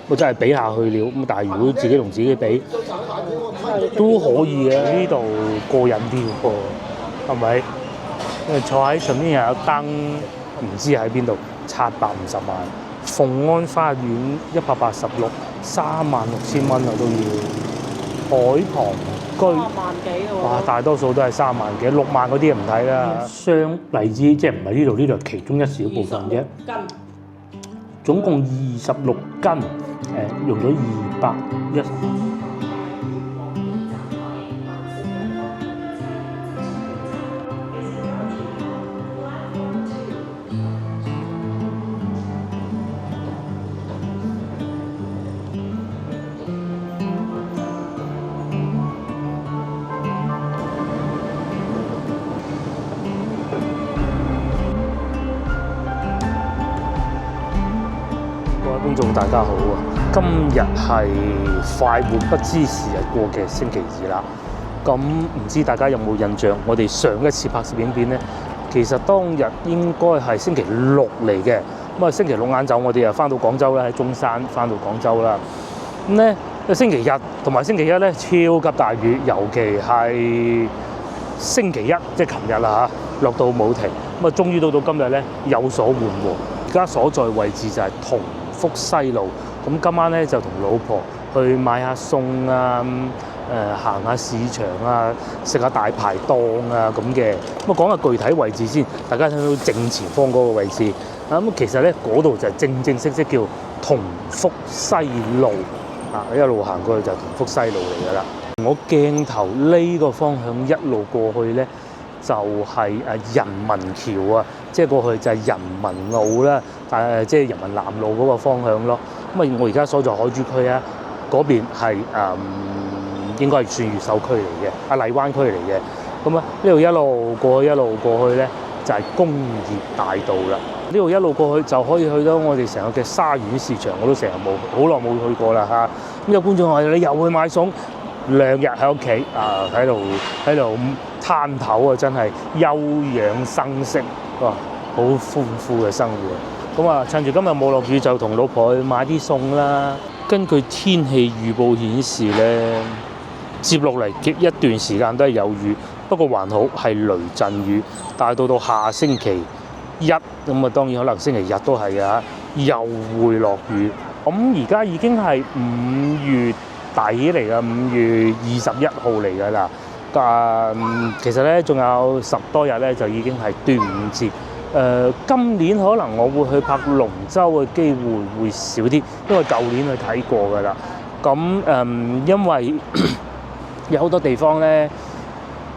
我真係比下去了。咁但係如果自己同自己比，都可以嘅。呢度過癮啲喎，係咪？因為坐喺上面又有燈，唔知喺邊度，750萬。鳳安花園186，36000蚊啊都要。海旁居8萬幾喎。哇，大多數都係3萬幾，6萬嗰啲唔睇啦。雙荔枝即係唔係呢度？呢度係其中一小部分啫。總共26斤，用咗210。觀眾大家好啊！今日係快活不知時日過嘅星期二啦。咁唔知大家有冇印象？我哋上一次拍攝影片呢，其實當日應該係星期六嚟嘅。咁啊，星期六晏晝我哋又翻到廣州啦，喺中山翻到廣州啦。咁咧，星期日同埋星期一咧超級大雨，尤其係星期一，即係琴日啦嚇，落到冇停。咁啊，終於到今日咧有所緩和。而家所在位置就係同福西路，咁今晚咧就同老婆去買下餸啊，行下市場啊，食下大排檔啊咁嘅。咁啊講下具體位置先，大家睇到正前方嗰個位置。咁其實咧嗰度就係正式叫同福西路啊，一路行過去就同福西路嚟㗎啦。我鏡頭呢個方向一路過去咧，就係人民橋啊，即係過去就係人民路啦，即係人民南路嗰個方向咯。咁啊，我而家所在海珠區啊，嗰邊係應該係算越秀區嚟嘅，荔灣區嚟嘅。咁啊，呢度一路過去咧，就係工業大道啦。呢度一路過去就可以去到我哋成個嘅沙縣市場，我都成日好耐冇去過啦嚇。咁有觀眾話：你又去買餸？2日喺屋企啊，喺度攤頭啊，真係休養生息，哇，好豐富嘅生活。咁啊，趁住今日冇落雨，就同老婆去買啲餸啦。根據天氣預報顯示咧，接落嚟一段時間都係有雨，不過還好係雷陣雨。但係到下星期一咁啊，當然可能星期日都係啊，又會落雨。咁而家已經係5月底嚟㗎，5月21號嚟㗎啦。其實咧仲有10多日咧，就已經係端午節。今年可能我會去拍龍舟嘅機會會少啲，因為舊年去睇過㗎啦。咁因為有好多地方咧，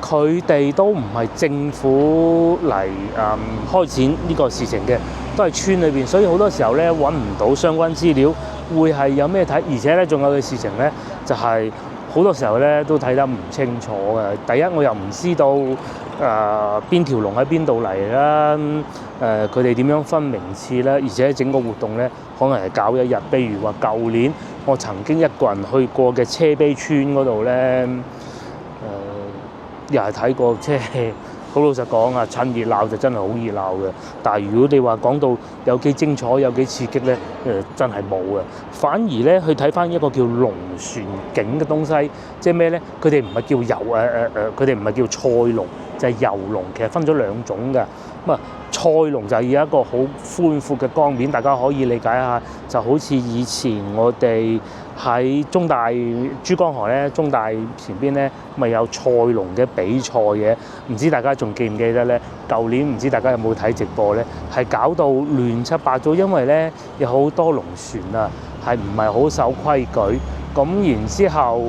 佢哋都唔係政府嚟開展呢個事情嘅，都係村裏邊，所以好多時候咧揾唔到相關資料，會係有咩睇，而且咧仲有嘅事情咧就係好多時候咧都睇得唔清楚嘅。第一，我又唔知道邊條龍喺邊度嚟啦，佢哋點樣分名次啦，而且整個活動咧可能係搞一日。譬如話舊年我曾經一個人去過嘅車陂村嗰度咧，又係睇過，即係好老實講啊，趁熱鬧就真係好熱鬧嘅。但係如果你話講到有幾精彩、有幾刺激咧，真係冇嘅。反而咧去睇翻一個叫龍船景嘅東西，即係咩咧？佢哋唔係叫遊佢哋唔係叫賽龍，就係遊龍。其實分咗2種嘅。咁啊，賽龍就係有一個好寬闊嘅江面，大家可以理解下，就好似以前我哋喺中大珠江河咧，中大前邊咧咪有賽龍嘅比賽嘅，唔知大家仲記唔記得咧？舊年唔知大家有冇睇直播咧，係搞到亂七八糟，因為咧有好多龍船啊，係唔係好守規矩，咁然之後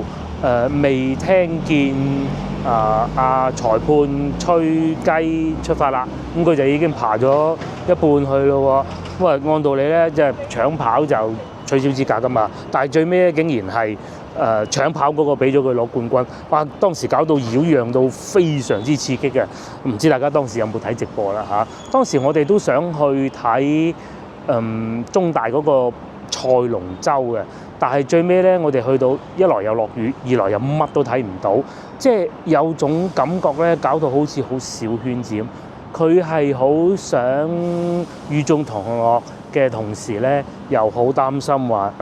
未聽見裁判吹雞出發啦，咁佢就已經爬咗一半去咯喎。咁啊按道理咧，即係搶跑就取消資格噶嘛，但係最尾咧竟然係搶跑嗰個俾咗佢攞冠軍，哇！當時搞到擾攘到非常之刺激嘅，唔知大家當時有冇睇直播啦嚇？當時我哋都想去睇中大嗰個賽龍舟嘅，但係最尾咧我哋去到一來又落雨，二來又乜都睇唔到，即係有種感覺咧，搞到好似好小圈子咁。佢係好想與眾同學嘅同時咧，又好擔心話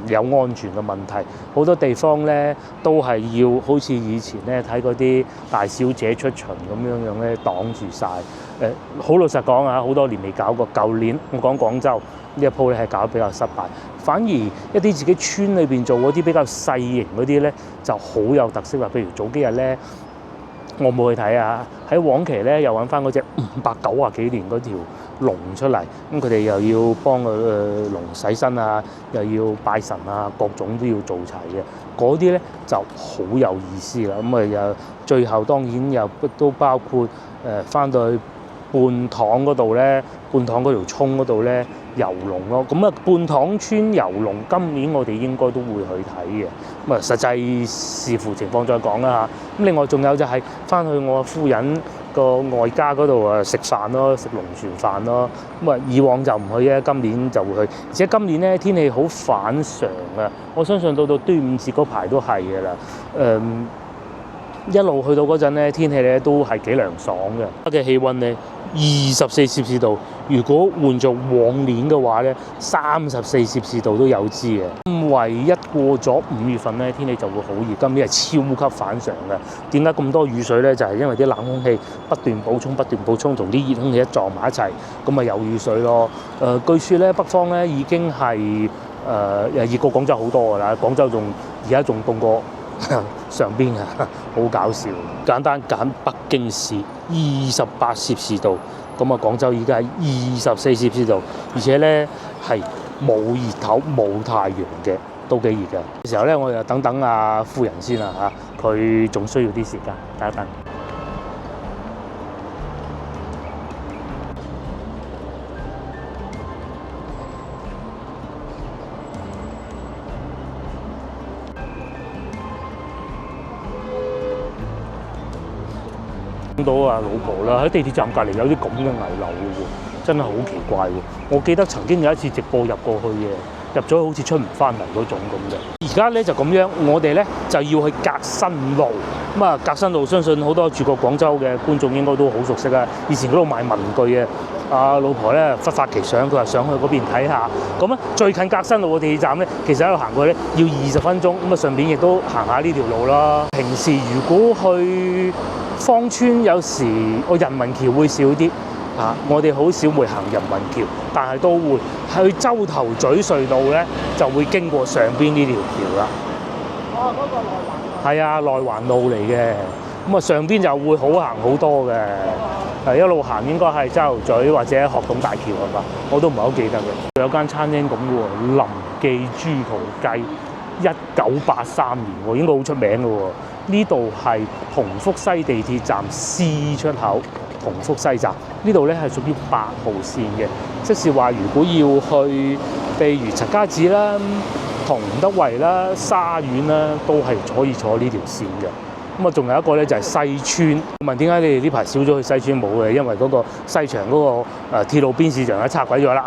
有安全嘅問題。好多地方咧都係要好似以前咧睇嗰啲大小姐出巡咁樣咧擋住晒。好老實講啊，好多年未搞過。舊年我講廣州呢一鋪咧係搞得比較失敗，反而一啲自己村裏邊做嗰啲比較細型嗰啲咧就好有特色啦。譬如早幾日咧，我冇去睇啊，喺黃岐咧又揾翻嗰隻590幾年嗰條龍出嚟，咁佢哋又要幫個龍洗身啊，又要拜神啊，各種都要做齊嘅。嗰啲咧就好有意思啦。咁又最後當然又都包括翻到去泮塘嗰度咧，泮塘嗰條涌嗰度咧遊龍咯。咁泮塘村遊龍今年我哋應該都會去睇嘅。咁實際視乎情況再講啦嚇。咁另外仲有就係翻去我夫人個外家嗰度食飯咯，食龍船飯咯。以往就唔去嘅，今年就會去。而且今年咧天氣好反常啊，我相信到端午節嗰排都係嘅啦。一路去到嗰陣咧，天氣咧都係幾涼爽嘅。而家嘅氣温咧24攝氏度，如果換做往年嘅話咧，34攝氏度都有之嘅。唯一過咗5月份咧，天氣就會好熱。今年係超級反常嘅。點解咁多雨水咧？就係因為啲冷空氣不斷補充，同啲熱空氣一撞埋一齊，咁有雨水咯。據說咧北方咧已經係熱過廣州好多㗎啦。廣州而家仲凍過上邊啊，好搞笑。簡單揀北京市28攝氏度，廣州而家係24攝氏度，而且咧係冇熱頭冇太陽嘅，都幾熱㗎。嘅時候咧，我就等阿夫人先啦嚇，佢仲需要啲時間，等一等。見到老婆啦，喺地鐵站隔離有啲咁嘅危樓嘅喎，真係好奇怪喎！我記得曾經有一次直播入過去嘅，入咗好似出唔翻嚟嗰種咁嘅。而家咧就咁樣，我哋咧就要去革新路。革新路相信好多住過廣州嘅觀眾應該都好熟悉啦。以前嗰度賣文具嘅，老婆咧忽發奇想，佢話想去嗰邊睇下。最近革新路嘅地鐵站咧，其實喺度行過去咧要20分鐘，順便亦都行下呢條路啦。平時如果去芳村有時我人民橋會少啲我哋好少會行人民橋，但係都會去洲頭咀隧道咧，就會經過上邊呢條橋啦。嗰個內環。係啊，內環路嚟嘅，上邊就會好行好多嘅。一路行應該係洲頭咀或者鶴洞大橋係嘛？我都唔係好記得嘅。有間餐廳咁嘅喎，林記豬肚雞，1983年喎，應該好出名嘅喎。呢度係同福西地鐵站 C 出口，同福西站呢度咧係屬於8號線嘅，即是話如果要去譬如陳家祠啦、同德圍啦、沙苑啦，都係可以坐呢條線嘅。仲有一個咧就係西村。問點解你哋呢排少咗去西村？冇嘅，因為嗰個西場嗰個鐵路邊市場咧拆毀咗啦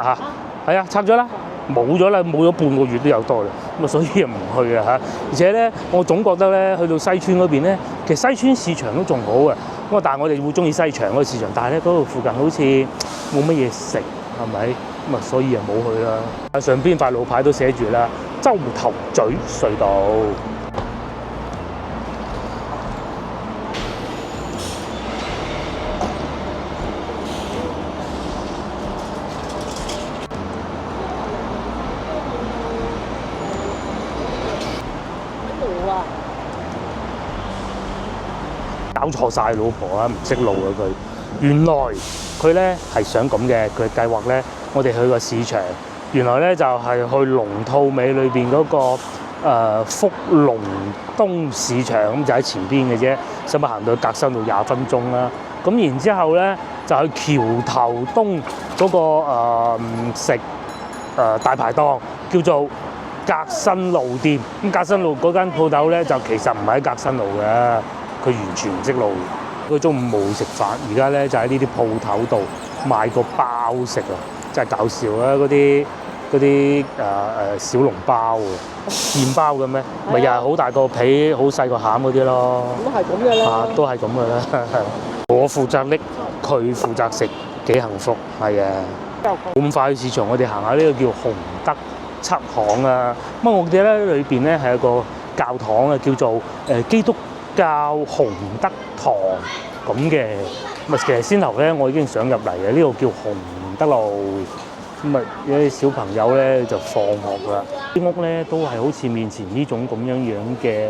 嚇。係啊，拆咗啦。冇咗啦，冇咗半個月都有多啦，所以又唔去啊嚇。而且咧，我總覺得咧，去到西村嗰邊咧，其實西村市場都仲好嘅。但係我哋會中意西場嗰個市場，但係咧嗰度附近好似冇乜嘢食，係咪？所以又冇去啦。上邊塊路牌都寫住啦，洲頭咀隧道。搞錯晒老婆啊，唔識路啊佢。原來佢咧係想咁嘅，佢計劃咧，我哋去個市場，原來咧就係去龍吐尾裏邊嗰個福隆東市場，咁就喺前邊嘅啫，使乜行到革新路20分鐘啦。咁然之後咧就去橋頭東嗰個食大排檔，叫做革新路店。咁革新路嗰間鋪頭咧就其實唔係喺革新路嘅。佢完全唔識路，佢中午冇食飯，而家咧就喺呢啲鋪頭度買個包食啊！真係搞笑啊！嗰啲小籠包喎，麵包嘅咩？咪又係好大個皮，好細個餡嗰啲咯。咁係咁嘅啦。都係咁嘅啦。我負責拎佢負責食，幾幸福，係啊！冇咁快去市場，我哋行下呢個叫洪德七行啊。咁我記得裏邊咧係一個教堂啊，叫做基督教洪德堂咁嘅。咁啊，其實先頭咧我已經想入嚟嘅，呢個叫洪德路。咁啊，有啲小朋友咧就放學啦。啲屋咧都係好似面前呢種咁樣嘅。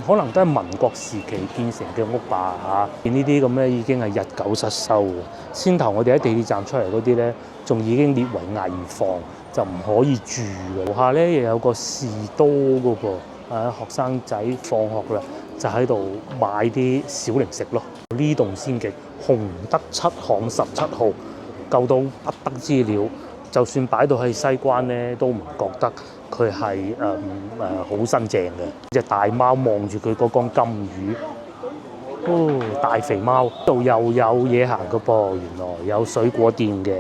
可能都係民國時期建成嘅屋吧嚇，呢啲咁咧已經係日久失修嘅。先頭我哋喺地鐵站出嚟嗰啲咧，仲已經列為危房，就唔可以住嘅。樓下咧又有個士多嗰個，學生仔放學啦，就喺度買啲小零食咯。呢棟先極洪德七巷17號，舊到不得之了。就算擺到喺西關咧，都唔覺得佢係好新淨嘅。隻大貓望住佢嗰缸金魚，大肥貓度又有嘢行嘅噃。原來有水果店嘅。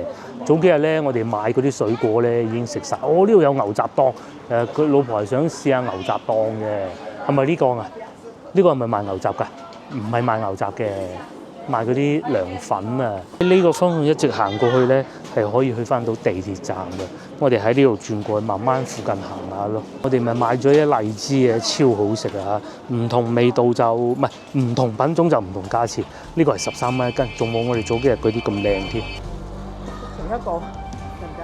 早幾日咧，我哋買嗰啲水果咧已經食晒。呢度有牛雜檔，佢老婆係想試下牛雜檔嘅，係咪呢個啊？呢個係咪賣牛雜㗎？唔係賣牛雜嘅。賣嗰啲涼粉啊！呢個方向一直行過去咧，係可以去翻到地鐵站嘅。我哋喺呢度轉過去，慢慢附近行下咯。我哋咪買咗一荔枝嘅，超好食啊！唔同味道就唔係唔同品種就唔同價錢。呢個係13蚊一斤，仲冇我哋早幾日嗰啲咁靚添。停一個，得唔得？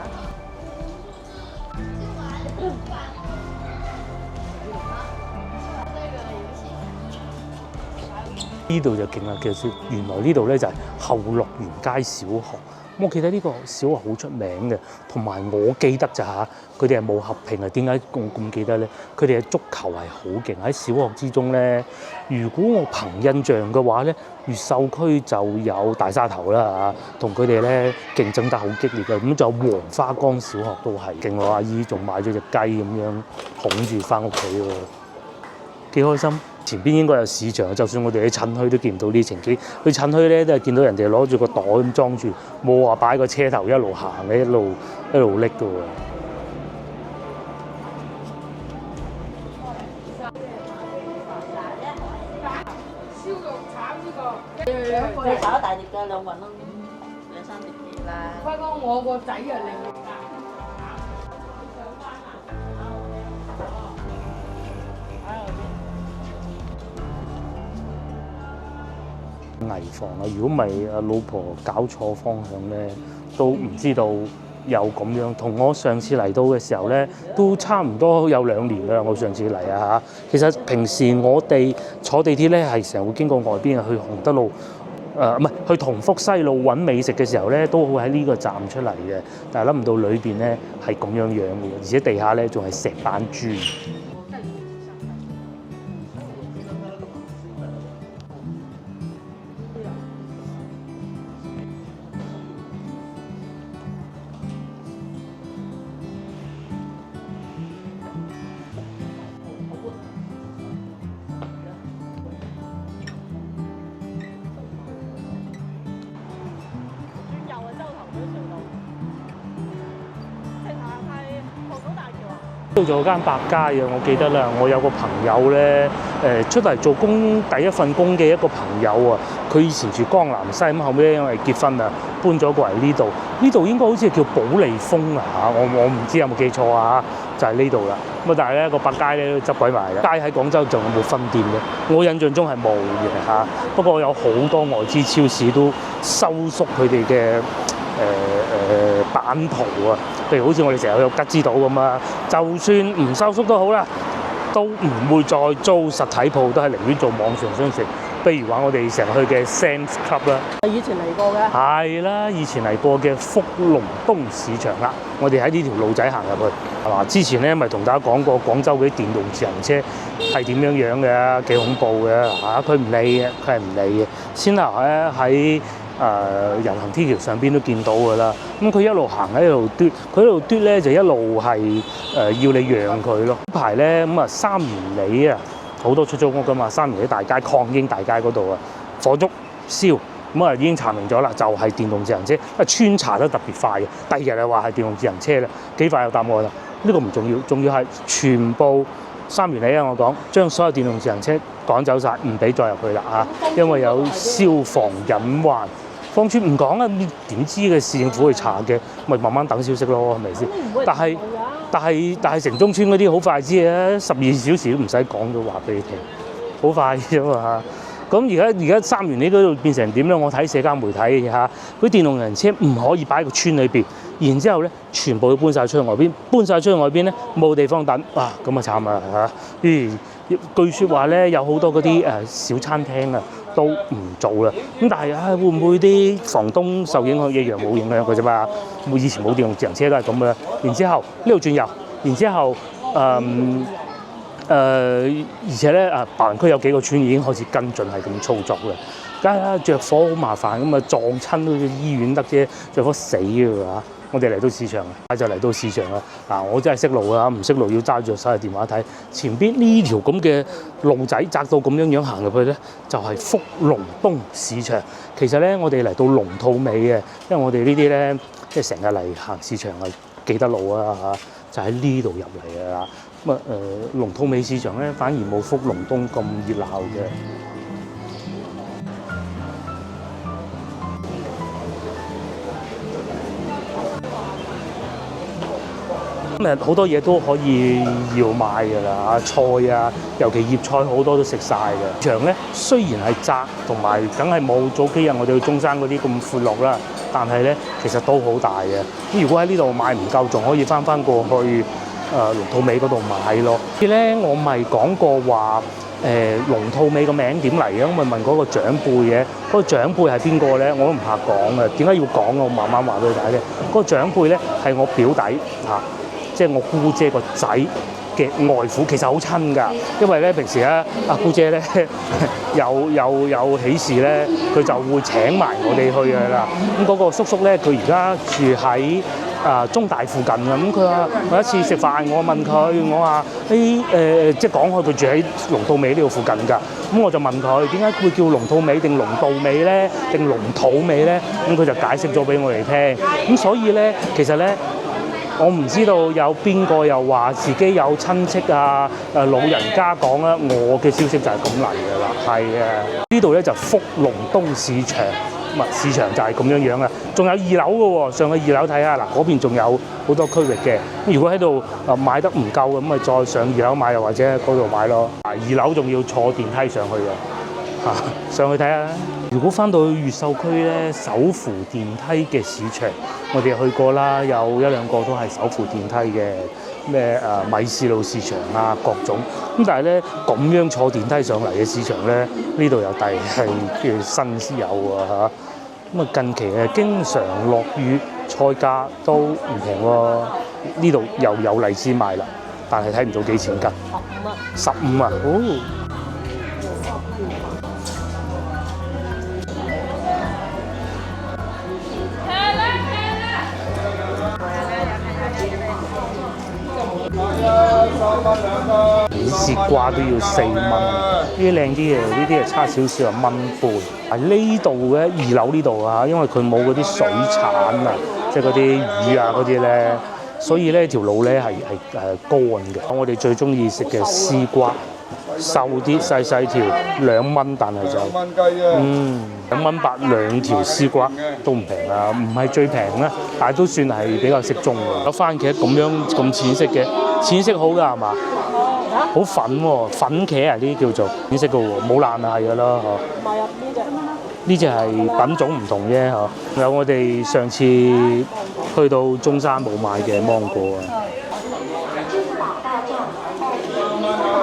呢度就勁啦，其實原來呢度咧就係後樂園街小學。我記得呢個小學好出名嘅，同埋我記得咋嚇，佢哋係冇合併啊。點解我咁記得咧？佢哋嘅足球係好勁，喺小學之中咧。如果我憑印象嘅話咧，越秀區就有大沙頭啦嚇，同佢哋咧競爭得好激烈嘅。咁就黃花崗小學都係勁，我阿姨仲買咗隻雞咁樣捧住翻屋企喎，幾開心。前邊應該有市場，就算我哋去趁墟都見唔到呢情景。去趁墟咧都係見到人哋攞住個袋咁裝住，冇話擺個車頭一路行嘅，一路拎嘅喎。燒肉炒呢個，你炒大碟嘅2份咯，2、3碟嘢啦。不過我個仔啊另危房啊！如果唔係阿老婆搞錯方向咧，都唔知道有咁樣。同我上次嚟到嘅時候咧，都差唔多有2年啦。我上次嚟啊嚇，其實平時我哋坐地鐵咧係成日會經過外邊啊，去洪德路唔係去同福西路揾美食嘅時候咧，都會喺呢個站出嚟嘅。但係諗唔到裏邊咧係咁樣嘅，而且地下咧仲係石板磚。到咗間百佳啊！我記得啦，我有個朋友咧，出嚟做工第一份工嘅一個朋友啊，佢以前住江南西，咁後尾因為結婚啊，搬咗過嚟呢度。呢度應該好似叫保利豐啊嚇，我唔知有冇記錯啊，就係呢度啦。咁啊，但係咧個百佳咧都執鬼埋啦。街喺廣州仲有冇分店嘅？我印象中係冇嘅嚇。不過有好多外資超市都收縮佢哋嘅版圖啊。譬如好似我哋成日去吉之島咁啊，就算唔收縮都好啦，都唔會再租實體鋪，都係寧願做網上商城。譬如話我哋成日去嘅 Sam's Club 啦，以前嚟過嘅。係啦，以前嚟過嘅福隆東市場啦，我哋喺呢條路仔行入去，係嘛？之前咧咪同大家講過廣州嗰啲電動自行車係點樣樣嘅，幾恐怖嘅嚇，佢唔理嘅，佢係唔理嘅。先頭咧喺人行天橋上邊都見到㗎啦，咁佢一路行喺度嘟，佢一路嘟咧就一路係要你讓佢咯。呢排咧咁啊3元里啊，好多出租屋㗎嘛，3元里大街抗英大街嗰度啊，火燭燒，咁啊已經查明咗啦，就係電動自行車，穿查得特別快嘅。第二日又話係電動自行車啦，幾快有答案啦？呢個唔重要，重要係全部3元里啊！我講將所有電動自行車趕走晒，唔俾再入去啦嚇，因為有消防隱患。芳村唔講啊，點知嘅市政府去查嘅，咪慢慢等消息咯，係咪先？但係城中村嗰啲好快知啊，12小時都唔使講到話俾你聽，好快啫嘛。咁而家三元里嗰度變成點咧？我睇社交媒體嚇，嗰啲電動人車唔可以擺喺個村裏邊，然之後咧全部都搬晒出去外邊，搬晒出去外邊咧冇地方等，啊咁啊慘啊嚇！據説話咧有好多嗰啲小餐廳啊都唔做啦。咁但係會唔會啲房東受影響？一樣冇影響嘅啫嘛。以前冇電動自行車都係咁嘅。然之後呢度轉右，然之後而且咧白雲區有幾個村已經開始跟進係咁操作嘅。梗係啦，着火好麻煩咁啊，撞親都醫院得啫，着火死㗎嚇！我哋嚟到市場啊，就嚟到市場啦。嗱，我真係識路啊，唔識路要揸住手提電話睇。前邊呢條咁嘅路仔窄到咁樣行入去咧，就係福隆東市場。其實咧，我哋嚟到龍吐尾嘅，因為我哋呢啲咧即係成日嚟行市場啊，記得路啊嚇，就喺呢度入嚟㗎啦。咁龍吐尾市場咧，反而冇福隆東咁熱鬧嘅。咁好多嘢都可以要買㗎啦，菜啊，尤其葉菜好多都食晒嘅。場咧雖然係窄，同埋梗係冇早幾日我哋去中山嗰啲咁闊落啦，但係咧其實都好大嘅。咁如果喺呢度買唔夠，仲可以翻過去龍吐尾嗰度買咯。所以咧我咪講過話龍吐尾個名點嚟嘅，我咪問嗰個長輩嘅。嗰個長輩係邊個咧？我都唔怕講嘅。點解要講？我慢慢話俾你睇咧。嗰個長輩咧係我表弟嚇。即係我姑姐個仔嘅外父，其實好親㗎。因為咧平時咧阿姑姐咧有喜事咧，佢就會請埋我哋去㗎啦。咁嗰個叔叔咧，佢而家住喺中大附近㗎。咁佢話我一次食飯，我問佢，我話即係講開佢住喺龍吐尾呢度附近㗎。咁我就問佢點解會叫龍吐尾定龍道尾咧，定龍吐尾咧？咁佢就解釋咗俾我哋聽。咁所以咧，其實咧。我唔知道有邊個又話自己有親戚啊老人家講啦，我嘅消息就係咁嚟㗎啦，係啊，呢度咧就福隆東市場，市場就係咁樣樣啊，仲有2樓㗎喎，上去2樓睇下嗱，嗰邊仲有好多區域嘅。如果喺度買得唔夠咁，咪再上2樓買，又或者喺嗰度買咯。2樓仲要坐電梯上去嘅，上去睇下。如果翻到去越秀區咧，手扶電梯嘅市場，我哋去過啦，有1、2個都係手扶電梯嘅，咩米士路市場啊各種。咁但係咧咁樣坐電梯上嚟嘅市場咧，呢度又係叫新有啊嚇。咁啊近期經常落雨，菜價都唔平喎。呢度又有荔枝賣啦，但係睇唔到幾錢斤。15啊！哦。絲瓜都要4蚊，呢啲靚啲嘅，呢啲係差少少1蚊半。呢度嘅2樓呢度啊，因為佢冇嗰啲水產啊，即係嗰啲魚啊嗰啲咧，所以咧條路咧係乾嘅。我哋最中意食嘅絲瓜，瘦啲細條2蚊，但係就2蚊8兩條絲瓜都唔平啊，唔係最平啦，但係都算係比較適中喎。有番茄咁樣咁淺色嘅，淺色好㗎係嘛？好粉喎，粉茄啊呢啲叫做淺色嘅喎，冇爛係㗎啦嗬。買入呢隻係品種唔同啫嗬。有我哋上次去到中山冇買嘅芒果啊，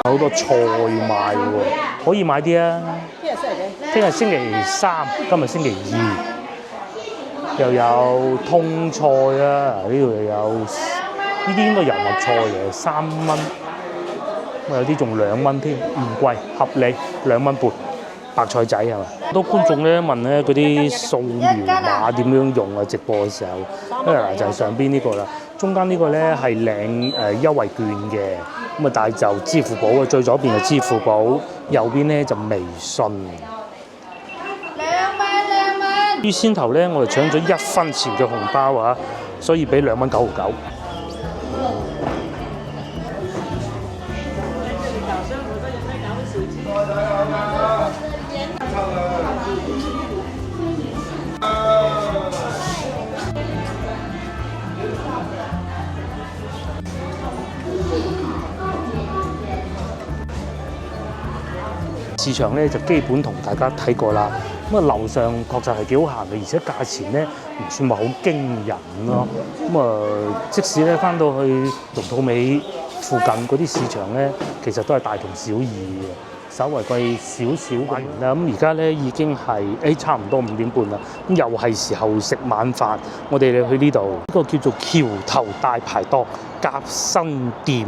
好多菜賣喎，可以買啲啊。聽日星期3，今日星期2，又有通菜啊，呢度又有呢啲應該油麥菜嘅，3蚊。有啲仲2蚊添，唔貴，合理，2蚊半。白菜仔係嘛？好多觀眾咧問咧嗰啲掃描碼點樣用啊？直播嘅時候，因為嗱就係上邊呢個啦，中間呢個咧係領優惠券嘅，咁啊但係就支付寶嘅，最左邊就支付寶，右邊咧就微信。2蚊。於先頭咧，我哋搶咗1分錢嘅紅包啊，所以俾2蚊9毫9。市場咧就基本同大家睇過啦。咁啊樓上確實係幾好行嘅，而且價錢咧唔算話好驚人咯。咁啊，即使咧翻到去龍肚尾附近嗰啲市場咧，其實都係大同小異嘅，稍為貴少少嘅啦。咁而家咧已經係差唔多5點半啦，咁又係時候食晚飯。我哋去呢度呢個叫做橋頭大排檔夾新店，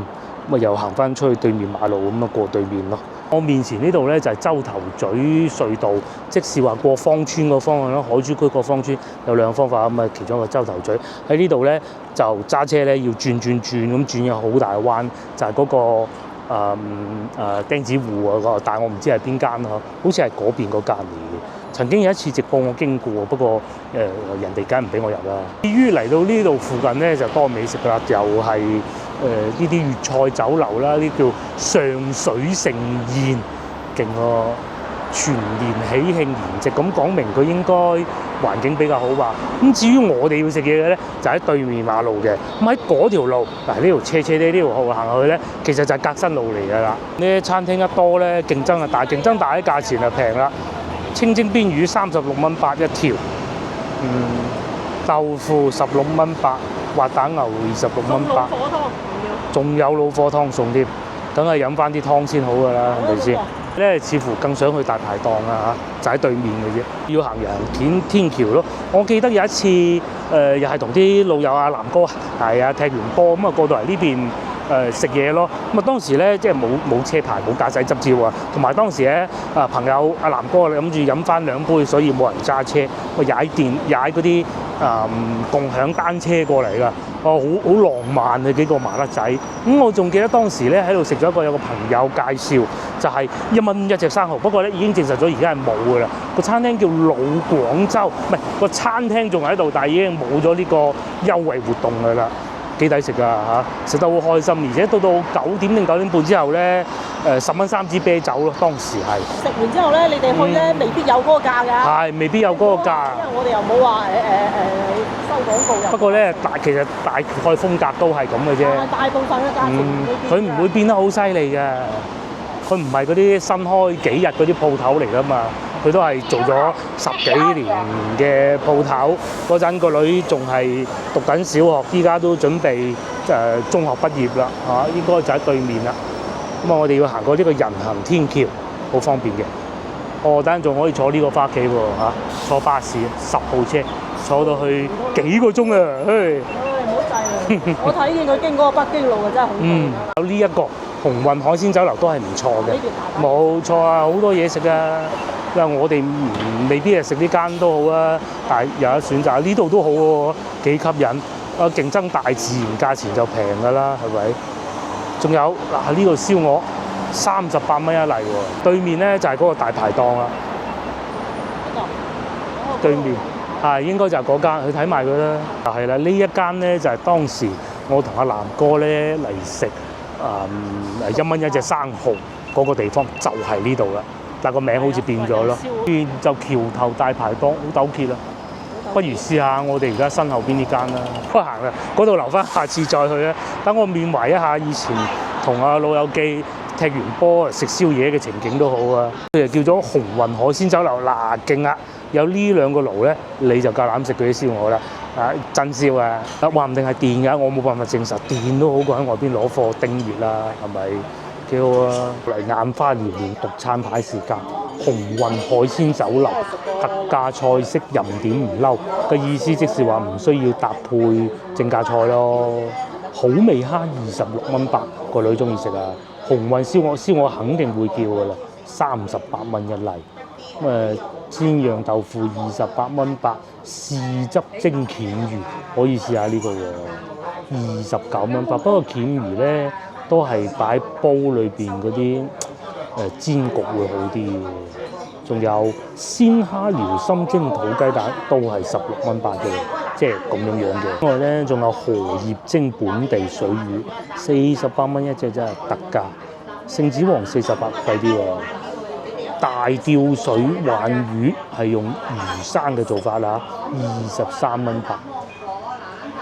咁啊又行翻出去對面馬路咁啊過對面咯。我面前呢度咧就係洲頭咀隧道，即是話過芳村個方向咯，海珠區過芳村有2個方法，咁啊其中一個洲頭咀喺呢度咧就揸車咧要轉咁轉有好大嘅彎，就係嗰個釘子戶嗰個，但係我唔知係邊間咯，好似係嗰邊嗰間嚟嘅。曾經有一次直播我經過，不過人哋梗係唔俾我入啦。至於嚟到呢度附近咧就多美食啦，又係呢啲粵菜酒樓啦，呢叫上水盛宴，勁喎！全年喜慶筵席，咁講明佢應該環境比較好吧。咁至於我哋要食嘢嘅咧，就喺對面馬路嘅。咁喺嗰條路，嗱呢條斜斜地呢條路行去咧，其實就係革新路嚟㗎啦。呢啲餐廳一多咧，競爭啊大，競爭大啲價錢就平啦。清蒸邊魚36蚊8一條，豆腐16蚊8，滑蛋牛26蚊8，仲有老火湯送添，梗係飲翻啲湯先好㗎啦，係咪先？咧似乎更想去大排檔啊嚇，就喺對面嘅啫，要行人天橋咯。我記得有一次又係同啲老友啊南哥係啊踢完波咁啊過到嚟呢邊食嘢咯。咁啊當時咧即係冇車牌冇駕駛執照啊，同埋當時咧朋友阿南哥諗住飲翻2杯，所以冇人揸車，我踩嗰啲共享單車過嚟㗎。好浪漫嘅幾個麻甩仔。咁我仲記得當時咧喺度食咗有個朋友介紹，就係1蚊1隻生蠔，不過咧已經證實咗而家係冇㗎啦。個餐廳叫老廣州，唔係個餐廳仲喺度，但係已經冇咗呢個優惠活動㗎啦。幾抵食㗎嚇，食得好開心，而且到9點定9點半之後咧，10蚊3支啤酒咯，當時係。食完之後咧，你哋去咧未必有嗰個價㗎。係，未必有嗰個價。因為我哋又冇話收廣告嘅。不過咧，其實大概風格都係咁嘅啫。大部分嘅價錢佢唔會變得好犀利㗎。佢唔係嗰啲新開幾日嗰啲鋪頭嚟㗎嘛。佢都係做咗10幾年嘅鋪頭，嗰陣個女仲係讀緊小學，依家都準備中學畢業啦嚇，應該就喺對面啦。咁啊，我哋要行過呢個人行天橋，好方便嘅。等陣仲可以坐呢個返屋企喎嚇，坐巴士10號車，坐到去幾個鐘啊！唔好滯啦！我睇見佢經嗰個北京路啊，真係好攰。有呢一個鴻運海鮮酒樓都係唔錯嘅，冇錯啊，好多嘢食啊！因為我哋未必係食呢間都好啊，但係有得選擇，呢度都好喎，幾吸引。競爭大，自然價錢就平㗎啦，係咪？仲有嗱呢度燒鵝38蚊一例喎，對面咧就係嗰個大排檔啦。對面應該就係嗰間，去睇埋佢啦。就係啦，呢一間咧就係當時我同阿南哥咧嚟食1蚊1隻生蠔嗰個地方，就係呢度啦。但個名好似變咗咯，變就橋頭大排檔，好糾結啊！不如試下我哋而家身後邊呢間啦，不行啦，嗰度留翻下次再去啊！等我緬懷一下以前同阿老友記踢完波食宵夜嘅情景都好啊！佢就叫咗鴻運海鮮酒樓，嗱勁啊！有呢2個爐咧，你就夠膽食佢啲燒鵝啦！真燒啊！話唔定係電㗎，我冇辦法證實，電都好過喺外邊攞貨叮熱啦，係咪？幾好啊！嚟眼花撩亂獨餐牌時間，鴻運海鮮酒樓特價菜式任點唔嬲嘅意思，即是話唔需要搭配正價菜咯。好味蝦26蚊8，個女中意食啊！鴻運燒鵝肯定會叫㗎啦，38蚊一例。煎釀豆腐28蚊8，豉汁蒸鉗魚可以試下呢個喎，29蚊8。不過鉗魚咧都係擺煲裏邊嗰啲煎焗會好啲嘅。仲有鮮蝦遼心蒸土雞蛋都係16蚊8嘅，即係咁樣嘅。另外咧仲有荷葉蒸本地水魚48蚊一隻，真係特價。聖子王48貴啲喎。大吊水鯇魚係用魚生嘅做法啦，23蚊8。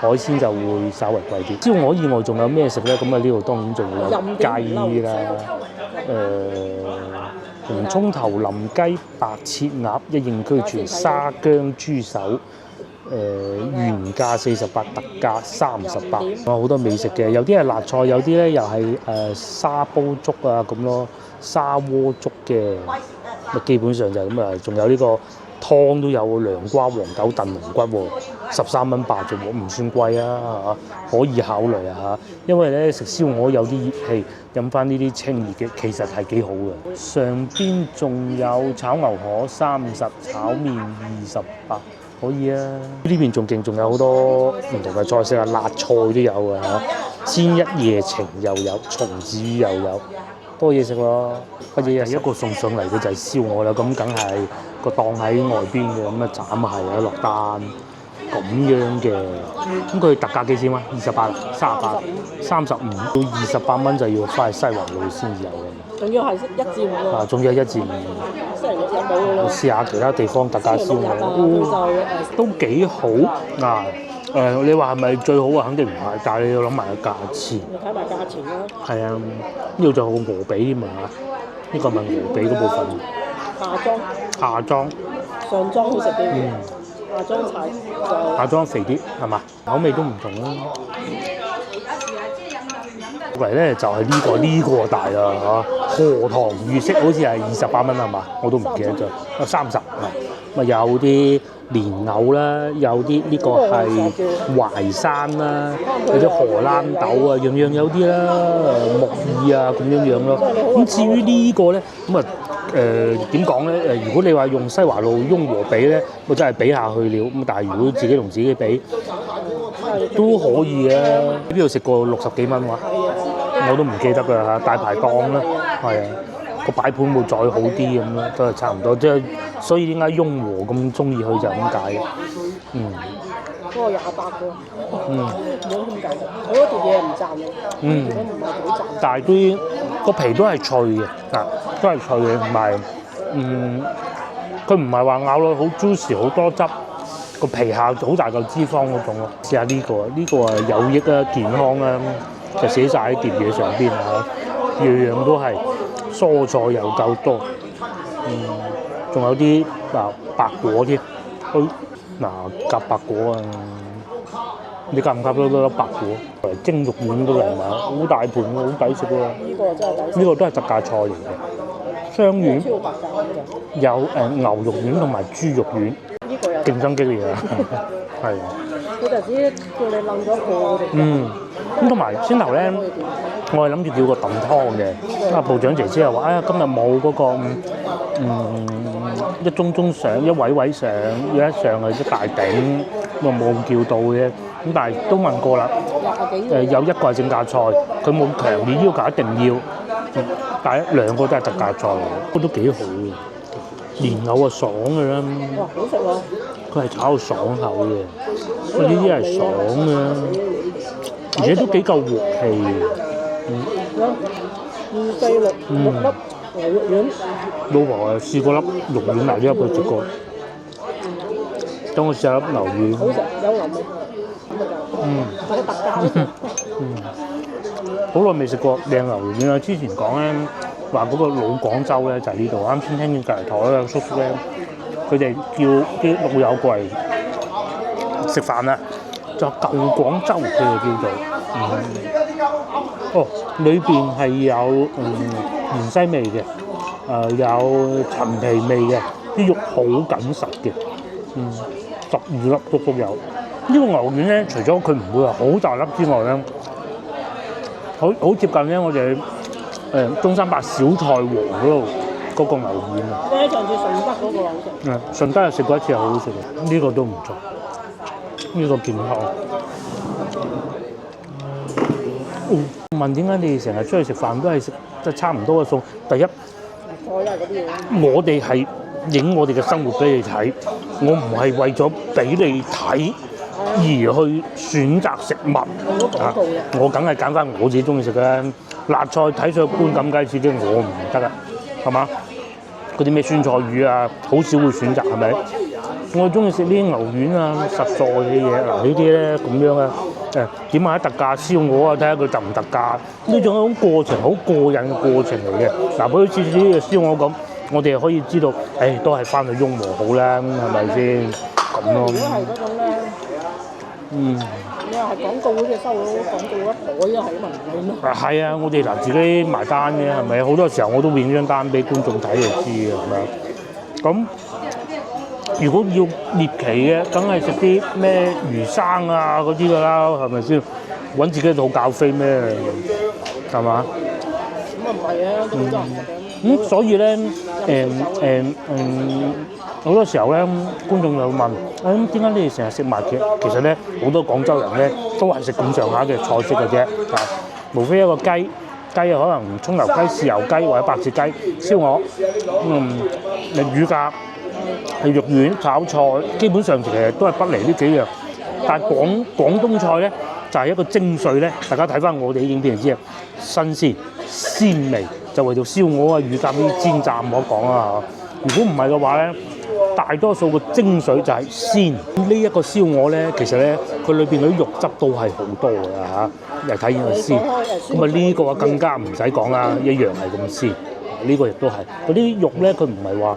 海鮮就會稍為貴啲。燒鵝以外仲有咩食咧？咁啊呢度當然仲有雞啦，紅葱頭淋雞、白切鴨、一應俱全、沙姜豬手。原價48，特價38。好多美食嘅，有啲係辣菜，有啲咧又係沙煲粥啊咁咯，沙鍋粥嘅。基本上就係咁啊，仲有呢個湯都有涼瓜、黃豆燉龍骨喎，13蚊8啫喎，唔算貴啊嚇，可以考慮啊嚇。因為咧食燒鵝有啲熱氣，飲翻呢啲清熱嘅，其實係幾好嘅。上邊仲有炒牛河30，炒麵28。可以啊！呢邊仲勁，仲有好多唔同嘅菜式啊，辣菜都有啊嚇，煎一夜情又有，松子魚又有，多嘢食咯。乜嘢係一個送上嚟嘅就係燒鵝啦，咁梗係個檔喺外邊嘅，咁啊斬係啊落單咁樣嘅。咁佢特價幾錢啊？28、38、35到28蚊就要翻去西環路先至有嘅。仲要係1至5喎。仲有1至5。星期6有冇㗎啦？試下其他地方特價燒鵝，都幾好嗱。你話係咪最好啊？肯定唔係，但係你要諗埋個價錢。你睇埋價錢啦。係啊，呢度仲有個鵝髀添啊！呢個咪鵝髀嗰部分。下裝。上裝好食啲。下裝菜就。下裝肥啲係嘛？口味都唔同啦。嚟咧就係呢個大啦嚇，荷塘月色好似係28蚊係嘛？我都唔記得咗，30係咪有啲蓮藕啦，有啲呢個係淮山啦，有啲荷蘭豆啊，樣樣有啲啦，木耳啊咁樣咯。咁至於呢個咧，咁啊點講咧？如果你話用西華路雍和比咧，我真係比下去了。咁但係如果自己同自己比，都可以嘅。喺邊度食過60幾蚊喎？我都唔記得㗎嚇，大排檔啦，係啊，個擺盤會再好啲咁咯，都係差唔多。即係所以點解雍和咁中意去就係咁解嘅。嗰個28㗎。冇咁計，好多條嘢唔賺嘅。都唔係好賺。但係都個皮都係脆嘅，都係脆嘅，同埋佢唔係話咬落好 juicy 好多汁，個皮下好大嚿脂肪嗰種咯。試下呢個係有益啊，健康啊。就寫晒喺碟嘢上邊嚇，樣樣都係蔬菜又夠多，仲有啲白果添，夾白果啊！你夾唔夾到粒白果？蒸肉丸都嚟埋，好大盤喎，好抵食喎！呢個真係抵食。呢個都係特價菜嚟嘅，雙丸有牛肉丸同埋豬肉丸，競爭激烈啊！係。佢就只叫你冧咗個。咁同埋先頭咧，我係諗住叫個燉湯嘅，部長姐姐又話：今日冇嗰個一盅上，一位上，要一上係一大鼎，咁啊冇叫到嘅。咁但係都問過啦，有一個係正價菜，佢冇強烈要求一定要，但係2個都係特價菜嚟嘅，都幾好嘅。蓮藕啊爽嘅啦，哇好食喎！佢係炒到爽口嘅，呢啲係爽嘅。而且都幾夠鑊氣嘅。2、4、6粒牛肉丸。老婆啊試過粒肉丸嚟咗入去食過。等我試下粒牛丸。好食，有牛味。好特價。好耐未食過靚牛丸啦！之前講咧話嗰個老廣州咧就係呢度，啱先聽見隔離台咧叔叔咧，佢哋叫啲老友過嚟食飯啊！就舊廣州佢哋叫做，裏邊係有芫茜味嘅，有陳皮味嘅，啲肉好緊實嘅，12粒足足有。呢個牛丸咧，除咗佢唔會話好大粒之外咧，好接近咧我哋中山八小菜王嗰度嗰個牛丸啊。你喺上次順德嗰個好食？順德又食過一次，係好好食嘅，呢個都唔錯。呢個健康。問點解你哋成日出去食飯都係食即係差唔多嘅餸？第一，我哋係影我哋嘅生活俾你睇，我唔係為咗俾你睇而去選擇食物啊！我梗係揀翻我自己中意食嘅辣菜，睇上去觀感雞翅啲我唔得噶，係嘛？嗰啲咩酸菜魚啊，好少會選擇係咪？我中意食呢啲牛丸啊、實在嘅嘢。嗱呢啲咧咁樣啊，點下特價燒鵝啊，睇下佢特唔特價。呢種一種過程，好過癮嘅過程嚟嘅。嗱，好似呢個燒鵝咁，我哋可以知道，都係翻去雍和好啦，係咪先？咁咯。如果係嗰種咧，你話係廣告好似收到廣告一袋啊，係咪唔係咩？係啊，我哋嗱自己埋單嘅係咪？好多時候我都會影張單俾觀眾睇就知嘅，係咪？咁如果要獵奇嘅，梗係食啲咩魚生啊嗰啲㗎啦，係咪先？揾自己肚教飛咩？係嘛？咁啊唔係啊，都好多人食嘅。所以咧，好多時候咧，觀眾又問：點解你哋成日食埋嘅？其實咧，好多廣州人咧都係食咁上下嘅菜式嘅啫。無非一個雞可能葱油雞、豉油雞或者白切雞、燒鵝，乳鴿、肉丸、炒菜，基本上其實都係不離呢幾樣。但係廣東菜咧就係一個精髓咧，大家睇翻我哋啲影片就知啊，新鮮鮮味就為到燒鵝啊、乳鴿呢啲煎炸唔可講啊。如果唔係嘅話咧，大多數個精髓就係鮮。呢一個燒鵝咧，其實咧佢裏邊嗰啲肉汁都係好多㗎嚇，又體現個鮮。咁啊呢個更加唔使講啦，一樣係咁鮮。呢個亦都係嗰啲肉咧，佢唔係話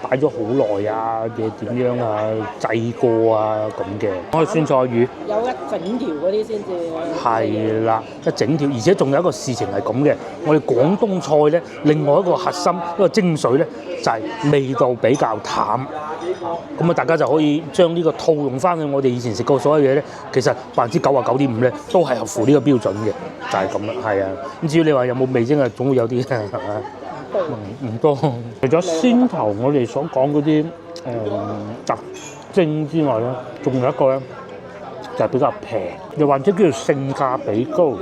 擺咗好耐啊，嘢點樣啊製過啊咁嘅。我酸菜魚有一整條嗰啲先至。係啦，一整條，而且仲有一個事情係咁嘅。我哋廣東菜咧，另外一個核心一個精髓咧，就係味道比較淡。咁啊，大家就可以將呢個套用翻去我哋以前食過所有嘢咧，其實99.5%咧都係合乎呢個標準嘅，就係咁啦。係啊，咁至於你話有冇味精啊，總會有啲係嘛。唔多，除咗先頭我哋所講嗰啲特徵之外咧，仲有一個咧就係比較平，又或者叫做性價比高。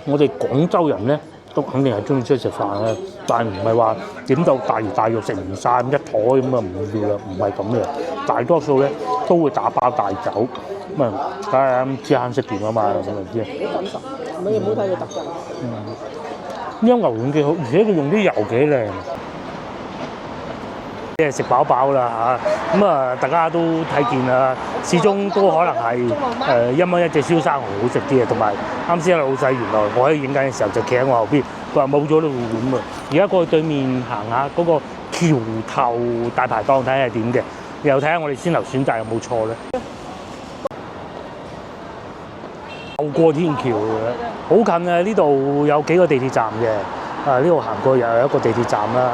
我哋廣州人咧都肯定係中意出去食飯嘅，但係唔係話點到大魚大肉食唔晒咁一枱咁啊，唔要啦，唔係咁嘅。大多數咧都會打包帶走，咁啊梗係知慳識儉啊嘛，咁咪知啊。好緊實，唔好睇佢特價。呢種牛丸幾好，而且佢用啲油幾靚，即係食飽飽啦嚇。咁啊，大家都睇見啦，始終都可能係1蚊一隻燒生蠔好食啲嘅。同埋啱先老細原來我喺影緊嘅時候就企喺我後邊，佢話冇咗呢個碗喎。而家過去對面行下嗰個橋頭大排檔睇下點嘅，又睇下我哋先頭選擇有冇錯咧。又過天橋嘅，好近啊！呢度有幾個地鐵站嘅，呢度行過又有一個地鐵站啦。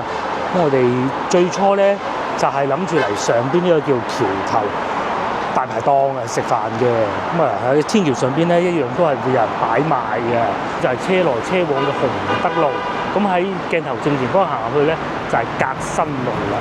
咁我哋最初咧就係諗住嚟上邊呢個叫橋頭大排檔啊食飯嘅。咁啊喺天橋上邊咧一樣都係會有人擺賣嘅，就係車來車往嘅洪德路。咁喺鏡頭正前方行下去咧就係革新路啦。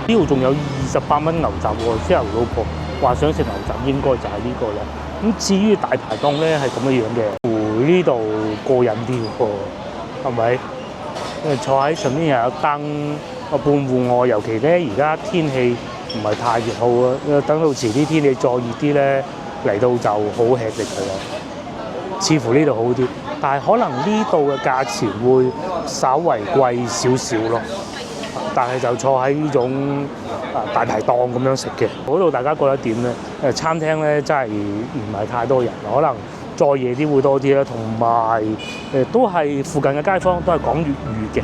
呢度仲有28蚊牛雜喎，之後老婆話想食牛雜，應該就係呢個啦。咁至於大排檔咧係咁樣嘅，呢度過癮啲喎，係咪？坐喺上面又有燈，半戶外，尤其咧而家天氣唔係太熱好啊，等到遲啲天氣再熱啲咧，嚟到就好吃力㗎啦。似乎呢度好啲，但係可能呢度嘅價錢會稍為貴少少咯。但係就坐喺呢種大排檔咁樣食嘅，嗰度大家覺得點咧？餐廳咧真係唔係太多人，可能再夜啲會多啲啦。同埋都係附近嘅街坊都係講粵語嘅。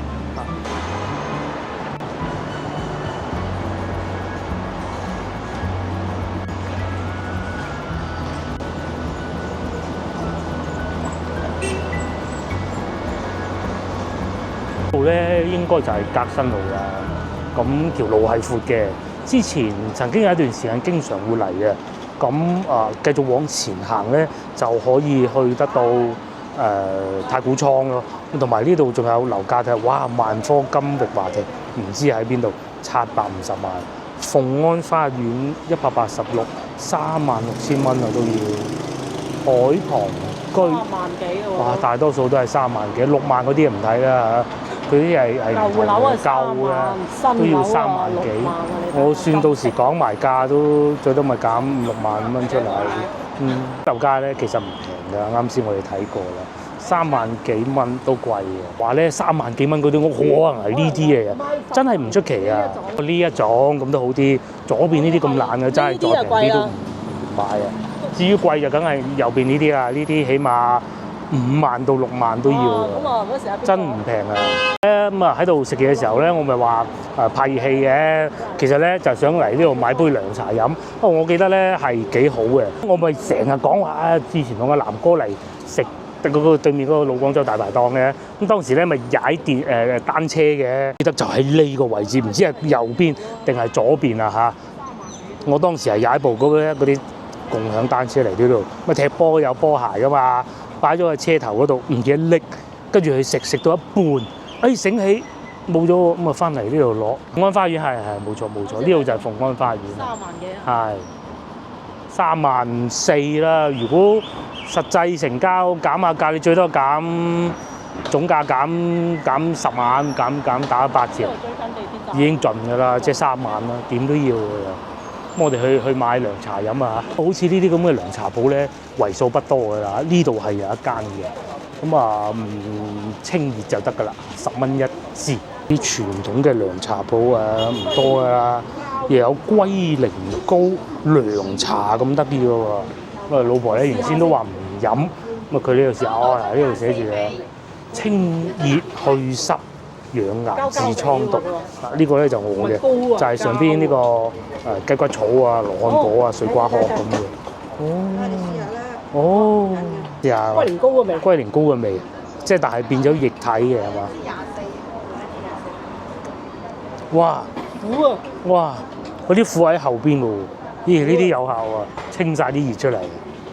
度咧應該就係革新路啦，咁條路係闊嘅。之前曾經有一段時間經常會嚟嘅，咁繼續往前行咧就可以去得到太古倉咯。同埋呢度仲有樓價睇，哇！萬科金域華庭唔知喺邊度，750萬。鳳安花園186，36000蚊啊都要。海旁居，8萬幾喎。哇！大多數都係3萬幾，6萬嗰啲唔睇啦嚇。佢啲係唔同嘅，舊嘅都要3萬幾。我算到時講埋價都最多咪減5、6萬蚊出嚟。樓價咧其實唔平㗎，啱先我哋睇過啦，3萬幾蚊都貴嘅。話咧3萬幾蚊嗰啲屋可能係呢啲嚟嘅，真係唔出奇啊！呢一種咁都好啲，左邊呢啲咁爛嘅真係再平啲都唔買啊！至於貴就梗係右邊呢啲啦，呢啲起碼5萬到6萬都要啊！真唔平啊！咁啊喺度食嘢嘅時候咧，我咪話怕熱氣嘅，其實咧就想嚟呢度買杯涼茶飲。不過我記得咧係幾好嘅，我咪成日講話啊，之前同阿南哥嚟食嗰個對面嗰個老廣州大排檔嘅，咁當時咧咪踩單車嘅，記得就喺呢個位置，唔知係右邊定係左邊啊嚇！我當時係踩部嗰啲共享單車嚟呢度，咪踢波有波鞋噶嘛，擺咗喺車頭嗰度，唔記得拎，跟住去食到一半，醒起冇咗，咁啊翻嚟呢度攞。鳳安花園係冇錯，呢度就係鳳安花園。3萬幾係3萬4啦。如果實際成交減下價，你最多減總價減10萬，減打8折，已經盡㗎啦，即係3萬啦，點都要㗎啦。咁我哋去買涼茶飲啊！好似呢啲咁嘅涼茶鋪咧，為數不多㗎啦。呢度係有一間嘅，咁啊清熱就得㗎啦，10蚊一支。啲傳統嘅涼茶鋪啊，唔多㗎啦，又有龜苓膏涼茶咁得意㗎喎。咁啊老婆咧原先都話唔飲，咁啊佢呢度試下哦，嗱呢度寫住嘅清熱去濕養顏治瘡毒。呢個咧就我嘅，就係上邊呢個雞骨草啊、羅漢果啊、水瓜殼咁嘅。哦，試下龜苓膏嘅味，即係但係變咗液體嘅係嘛？哇！苦啊！哇！嗰啲苦喺後邊喎，咦？呢啲有效啊，清晒啲熱出嚟，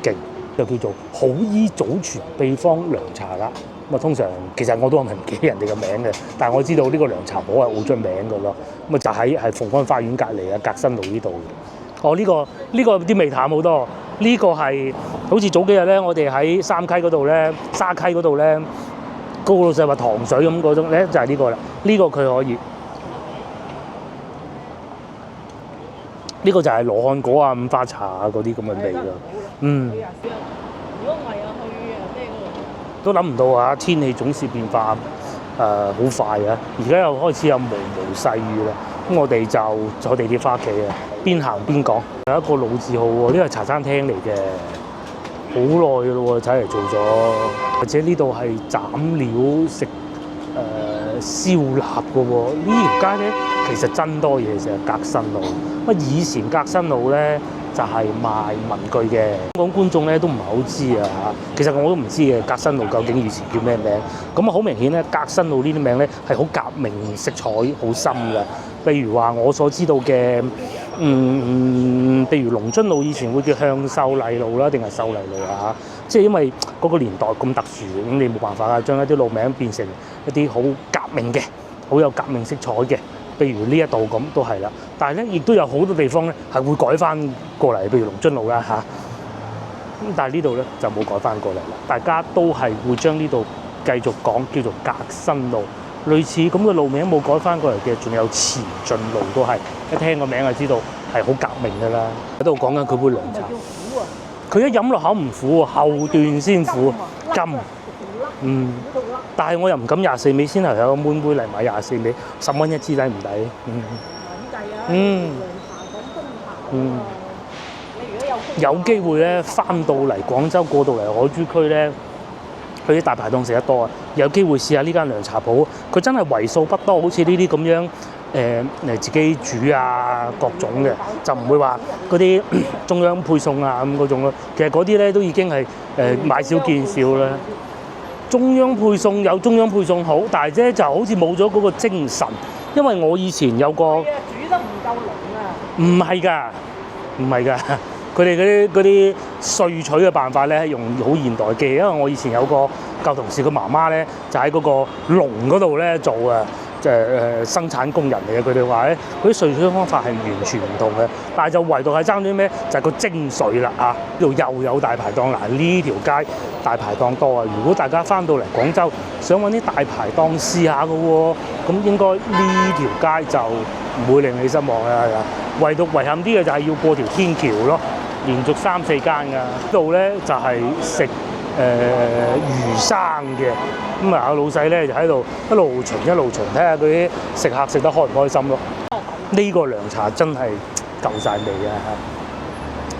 勁！就叫做好醫祖傳秘方涼茶啦。咁啊，通常其實我都唔記得人哋嘅名嘅，但係我知道呢個涼茶鋪係好出名嘅咯。咁啊，就喺鳳安花園隔離啊，革新路呢度。哦，呢個啲味淡好多。呢個係好似早幾日咧，我哋喺三溪嗰度咧，沙溪嗰度咧，高老細話糖水咁嗰種咧，就係呢個啦。呢個佢可以。呢個就係羅漢果啊、五花茶啊嗰啲咁嘅味咯。如果唔係啊，去咩嗰度？都諗唔到啊！天氣總是變化好快啊！而家又開始有毛毛細雨啦。咁我哋就坐地鐵翻屋企啊，邊行邊講。有一個老字號喎，呢個係茶餐廳嚟嘅，好耐嘅咯喎，睇嚟做咗。或者呢度係斬料食燒臘嘅喎，呢條街咧其實真多嘢食，革新路。乜以前革新路咧就係賣文具嘅，香港觀眾咧都唔係好知啊嚇。其實我都唔知嘅，革新路究竟以前叫咩名？咁啊好明顯咧，革新路呢啲名咧係好革命色彩好深嘅。譬如話我所知道嘅，譬如龍津路以前會叫向秀麗路啦，定係秀麗路啊嚇。即係因為嗰個年代咁特殊，咁你冇辦法啊，將一啲路名變成一啲好革命嘅、好有革命色彩嘅。譬如呢一度咁都係啦，但係咧亦都有好多地方咧係會改翻過嚟，譬如龍津路啦嚇。咁但係呢度咧就冇改翻過嚟啦，大家都係會將呢度繼續講叫做革新路，類似咁嘅路名冇改翻過嚟嘅，仲有前進路都係，一聽個名就知道係好革命㗎啦。喺度講緊佢杯涼茶，佢一飲落口唔苦喎，後段先苦，甘。但係我又唔敢24味，先頭有個妹妹嚟買24味，10蚊一支抵唔抵？有機會咧，翻到嚟廣州過到嚟海珠區咧，去啲大排檔食得多啊！有機會試下呢間涼茶鋪，佢真係為數不多，好似呢啲咁樣自己煮啊各種嘅，就唔會話嗰啲中央配送啊咁嗰種咯。其實嗰啲咧都已經係買少見少啦。中央配送有中央配送好，但係啫就好似冇咗嗰個精神。因為我以前有個煮得唔夠濃啊！唔係㗎，佢哋嗰啲萃取嘅辦法咧係用好現代機。因為我以前有個舊同事嘅媽媽咧，就喺嗰個籠嗰度咧做啊。生產工人嚟嘅，佢哋話咧，嗰啲萃水方法係完全唔同嘅，但係就唯獨係爭啲咩？就係個精髓啦啊！呢度又有大排檔嗱，呢條街大排檔多啊！如果大家翻到嚟廣州，想揾啲大排檔試下嘅喎，咁應該呢條街就唔會令你失望嘅。唯獨遺憾啲嘅就係要過條天橋咯，連續3、4間㗎。呢度咧就係食魚生嘅。咁啊，老細咧就喺度一路巡，睇下佢啲食客食得開唔開心咯。呢個涼茶真係夠晒味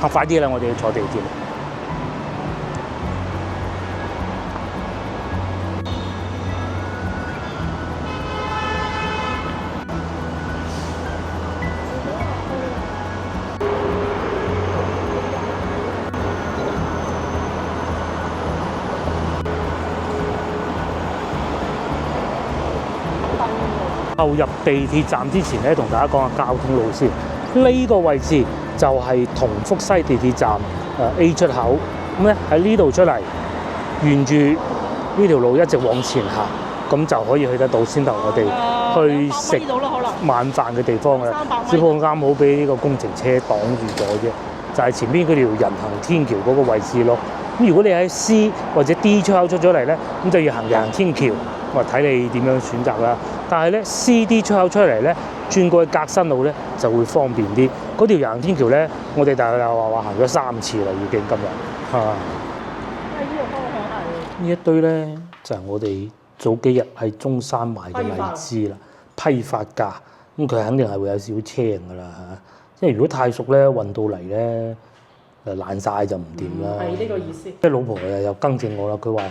啊！快啲啦，我哋要坐地鐵。入地鐵站之前咧，同大家講下交通路線。呢個位置就係同福西地鐵站A 出口。咁咧喺呢度出嚟，沿住呢條路一直往前行，咁就可以去得到先頭我哋去食晚飯嘅地方㗎啦。只不過啱好俾呢個工程車擋住咗啫，就係前邊嗰條人行天橋嗰個位置咯。咁如果你喺 C 或者 D 出口出咗嚟咧，咁就要行人行天橋。我睇你點樣選擇啦。但係咧 C、D 出口出嚟咧，轉過去革新路咧就會方便啲。嗰條人行天橋咧，我哋大概話行咗3次啦，已經今日嚇。呢個方向係呢一堆咧就係我哋早幾日喺中山買嘅荔枝啦，批發價。咁佢肯定係會有少少青㗎啦嚇。因為如果太熟咧，運到嚟咧爛晒就唔掂啦。係呢個意思。即係老婆又更正我啦，佢話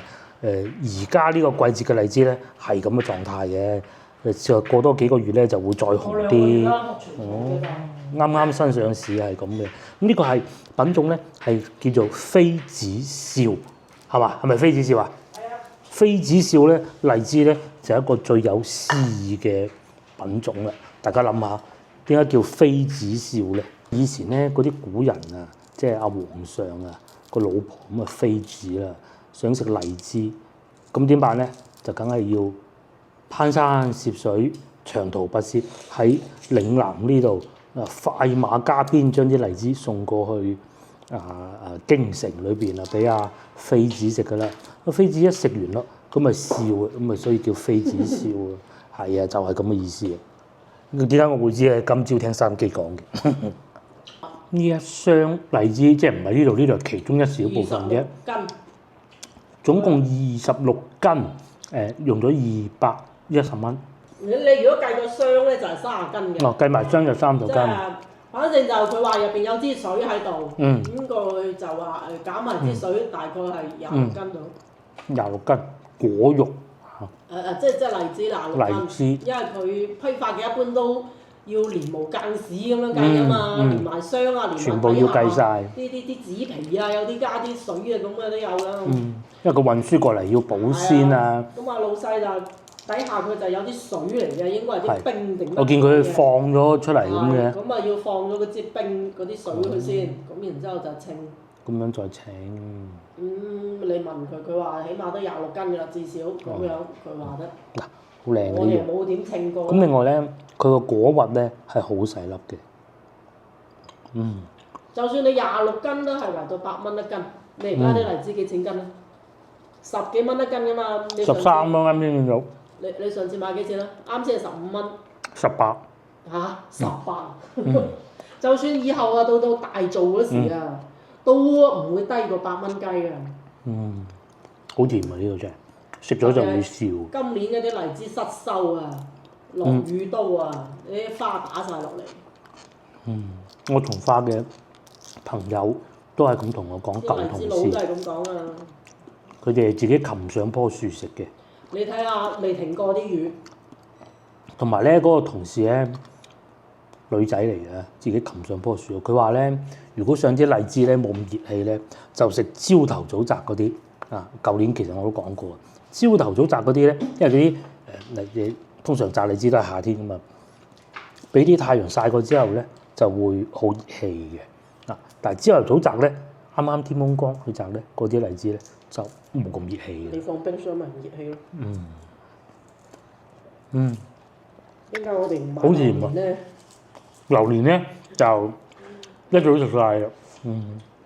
而家呢個季節嘅荔枝咧係咁嘅狀態嘅。就過多幾個月咧就會再紅啲。哦，啱啱新上市係咁嘅。咁呢個係品種咧係叫做妃子笑，係嘛？係咪妃子笑啊？係啊。妃子笑咧荔枝咧就係一個最有詩意嘅品種啦。大家諗下，點解叫妃子笑咧？以前咧嗰啲古人啊，即係阿皇上啊個老婆咁啊妃子啦，想食荔枝，咁點辦咧？就梗係要攀山涉水，長途跋涉喺嶺南呢度快馬加鞭將啲荔枝送過去京城裏邊俾阿妃子食噶啦。阿妃子一食完咯，咁咪笑啊，咁咪所以叫妃子笑啊。係啊，就係咁嘅意思啊。點解我會知咧？今朝聽收音機講嘅。呢一箱荔枝即係唔係呢度？呢度係其中一小部分啫。總共26斤，用咗210蚊。你如果計個箱咧，就係30斤嘅。哦，計埋箱就30斤。反正就佢話入邊有支水喺度，咁佢就話減埋支水，大概係26斤到。26斤果肉即係荔枝26斤。因為佢批發嘅一般都要連無間屎咁樣計啊嘛，連埋箱啊，連埋全部要計晒。啲紙皮啊，有啲加啲水啊，咁嘅都有啦。因為佢運輸過嚟要保鮮啊。咁啊，老細就底下佢就有啲水嚟嘅，應該係啲冰定乜嘢嘅。我見佢放咗出嚟咁嘅。咁啊，要放咗嗰支冰嗰啲水去先，咁然之後就稱。咁樣再稱。你問佢，佢話起碼都26斤㗎啦，至少咁樣，佢話得。嗱，好靚嘅。我哋冇點稱過。咁另外咧，佢個果核咧係好細粒嘅。就算你26斤都係圍到8蚊一斤。你而家啲荔枝幾錢斤啊？10幾蚊一斤㗎嘛。13咯，啱先見到。你上次買幾錢啊？啱先係15蚊。18。嚇！18。就算以後啊，到大做嗰時啊，都唔會低過8蚊雞啊。好甜啊！呢個真係食咗就會笑。今年嗰啲荔枝失收啊，落雨刀啊，啲花打晒落嚟。我從化嘅朋友都係咁同我講，舊同事。荔枝佬都係咁講啊。佢哋係自己擒上棵樹食嘅。你睇下未停過啲雨。同埋咧，嗰個同事咧，女仔嚟嘅，自己擒上棵樹。佢話咧，如果想啲荔枝咧冇咁熱氣咧，就食朝頭早摘嗰啲。舊年其實我都講過，朝頭早摘嗰啲咧，因為嗰啲通常摘荔枝都係夏天㗎嘛，俾啲太陽曬過之後咧，就會好熱氣嘅。但係朝頭早摘咧，啱啱天蒙光去摘咧，嗰啲荔枝咧就冇咁熱氣嘅。你放冰箱咪唔熱氣咯。點解我哋唔買好甜啊咧？榴蓮咧就一早食晒啦。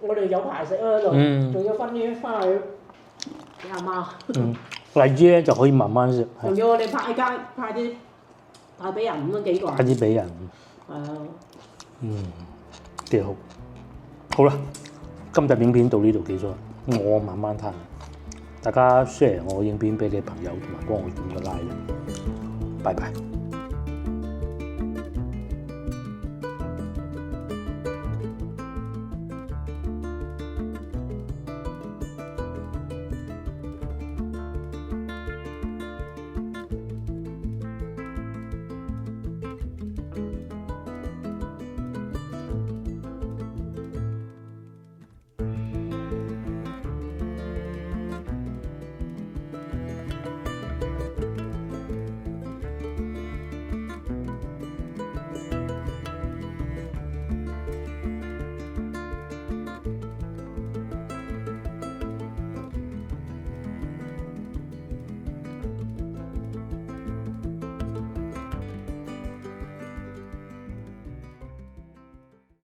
我哋有排食啊喺度，仲要分啲翻去俾阿媽。荔枝咧就可以慢慢食，仲要我哋派啲派俾人咁樣幾個人。派啲俾人。係啊。幾好。好啦，今集影片到呢度結束，我慢慢睇。大家 share 我影片俾你朋友，同埋幫我點個 like。拜拜。